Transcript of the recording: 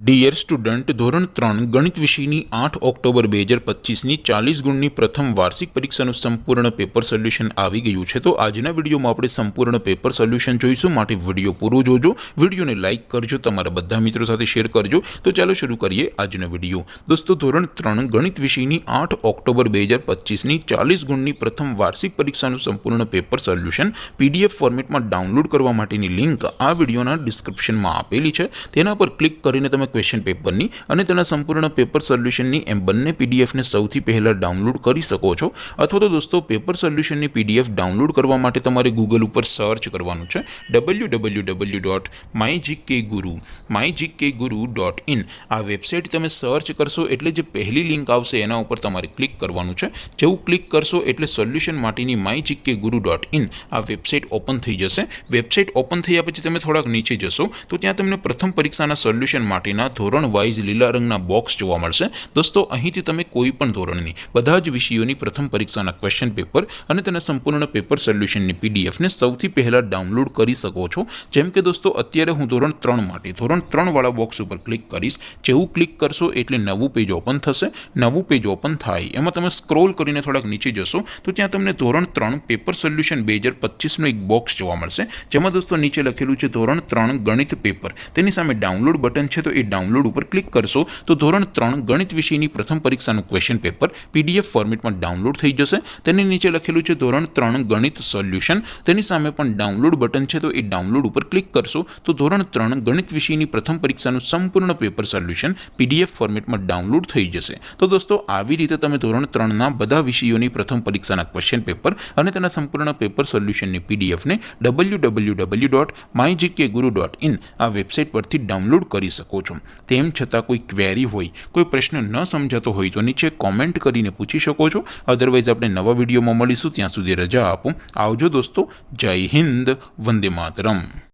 Dear student, ધોરણ 3 ગણિત વિષયની 8 ઓક્ટોબર 2025ની 40 ગુણની પ્રથમ વાર્ષિક પરીક્ષાનું સંપૂર્ણ પેપર સોલ્યુશન આવી ગયું છે। તો આજના વિડીયોમાં આપણે સંપૂર્ણ પેપર સોલ્યુશન જોઈશું, માટે વિડીયો પૂરો જોજો, વિડીયોને લાઇક કરજો, તમારા બધા મિત્રો સાથે શેર કરજો। તો ચાલો શરૂ કરીએ આજનો વિડીયો। દોસ્તો, ધોરણ 3 ગણિત વિષયની 8 ઓક્ટોબર 2025ની 40 ગુણની પ્રથમ વાર્ષિક પરીક્ષાનું સંપૂર્ણ પેપર સોલ્યુશન PDF ફોર્મેટમાં ડાઉનલોડ કરવા માટેની લિંક આ વિડીયોના ડિસ્ક્રિપ્શનમાં આપેલી છે। તેના પર ક્લિક કરીને તમે ક્વેશ્ચન પેપરની અને તેના સંપૂર્ણ પેપર સોલ્યુશનની એમ બંને પીડીએફને સૌથી પહેલા ડાઉનલોડ કરી શકો છો। અથવા તો દોસ્તો, પેપર સોલ્યુશનની પીડીએફ ડાઉનલોડ કરવા માટે તમારે ગૂગલ ઉપર સર્ચ કરવાનું છે www.mygkguru.in। આ વેબસાઇટ તમે સર્ચ કરશો એટલે જે પહેલી લિંક આવશે એના ઉપર તમારે ક્લિક કરવાનું છે। જેવું ક્લિક કરશો એટલે સોલ્યુશન માટેની mygkguru.in આ વેબસાઇટ ઓપન થઈ જશે। વેબસાઇટ ઓપન થયા પછી તમે થોડાક નીચે જશો તો ત્યાં તમને પ્રથમ પરીક્ષાના સોલ્યુશન માટેના ધોરણ વાઇઝ લીલા રંગના બોક્સ જોવા મળશે। દોસ્તો, અહીંથી તમે કોઈ પણ ધોરણની બધા જ વિષયોની પ્રથમ પરીક્ષાના ક્વેશ્ચન પેપર અને તેના સંપૂર્ણ પેપર સોલ્યુશનની પીડીએફને સૌથી પહેલા ડાઉનલોડ કરી શકો છો। જેમ કે દોસ્તો, અત્યારે હું ધોરણ 3 માટે ધોરણ 3 વાળા બોક્સ ઉપર ક્લિક કરીશ। જેવું ક્લિક કરશો એટલે નવું પેજ ઓપન થશે। નવું પેજ ઓપન થાય એમાં તમે સ્ક્રોલ કરીને થોડાક નીચે જશો તો ત્યાં તમને ધોરણ 3 પેપર સોલ્યુશન 2025નું એક બોક્સ જોવા મળશે, જેમાં દોસ્તો નીચે લખેલું છે ધોરણ 3 ગણિત પેપર। તેની સામે ડાઉનલોડ બટન છે, તો એ ડાઉનલોડ ઉપર ક્લિક કરશો તો ધોરણ 3 ગણિત વિષયની પ્રથમ પરીક્ષાનું ક્વેશ્ચન પેપર PDF ફોર્મેટમાં ડાઉનલોડ થઈ જશે। તેની નીચે લખેલું છે ધોરણ 3 ગણિત સોલ્યુશન। તેની સામે પણ ડાઉનલોડ બટન છે, તો એ ડાઉનલોડ ઉપર ક્લિક કરશો તો ધોરણ 3 ગણિત વિષયની પ્રથમ પરીક્ષાનું સંપૂર્ણ પેપર સોલ્યુશન PDF ફોર્મેટમાં ડાઉનલોડ થઈ જશે। તો દોસ્તો, આવી રીતે તમે ધોરણ 3ના બધા વિષયોની પ્રથમ પરીક્ષાના ક્વેશ્ચન પેપર અને તેના સંપૂર્ણ પેપર સોલ્યુશનની પીડીએફને www.mygkguru.in આ વેબસાઇટ પરથી ડાઉનલોડ કરી શકો છો। તેમ છતાં કોઈ ક્વેરી હોય, કોઈ પ્રશ્ન ન સમજાતો હોય તો નીચે કોમેન્ટ કરીને પૂછી શકો છો। અધરવાઇઝ આપણે નવા વિડીયોમાં મળીશું, ત્યાં સુધી રજા આપો। આવજો દોસ્તો, જય હિન્દ, વંદે માતરમ।